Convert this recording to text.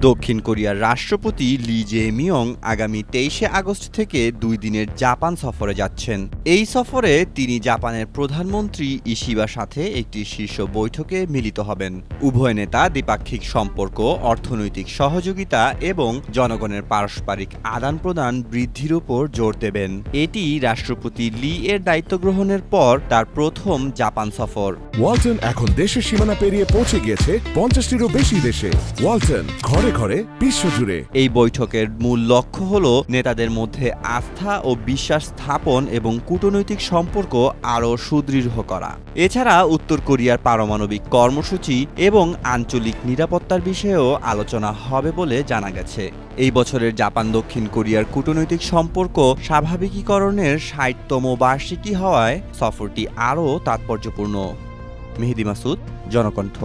দক্ষিণ কোরিয়ার রাষ্ট্রপতি লি জে-মিয়ং আগামী ২৩শে আগস্ট থেকে ২ দিনের জাপান সফরে যাচ্ছেন। এই সফরে তিনি জাপানের প্রধানমন্ত্রী ইশিবার সাথে একটি শীর্ষ বৈঠকে মিলিত হবেন। উভয় নেতা দ্বিপাক্ষিক সম্পর্ক, অর্থনৈতিক সহযোগিতা এবং জনগণের পারস্পরিক আদান-প্রদান বৃদ্ধির উপর জোর দেবেন। এটি রাষ্ট্রপতি লি এর দায়িত্ব গ্রহণের পর তার প্রথম জাপান সফর। ওয়ালটন এখন দেশের সীমানা পেরিয়ে পৌঁছে গিয়েছে ৫০টিরও বেশি দেশে। ওয়ালটন, ঘরে ঘরে বিশ্বজুড়ে। এই বৈঠকের মূল লক্ষ্য হল নেতাদের মধ্যে আস্থা ও বিশ্বাস স্থাপন এবং কূটনৈতিক সম্পর্ক আরও সুদৃঢ় করা। এছাড়া উত্তর কোরিয়ার পারমাণবিক কর্মসূচি এবং আঞ্চলিক নিরাপত্তার বিষয়েও আলোচনা হবে বলে জানা গেছে। এই বছরের জাপান দক্ষিণ কোরিয়ার কূটনৈতিক সম্পর্ক স্বাভাবিকীকরণের ৬০তম বার্ষিকী হওয়ায় সফরটি আরও তাৎপর্যপূর্ণ। মেহেদী মাসুদ, জনকণ্ঠ।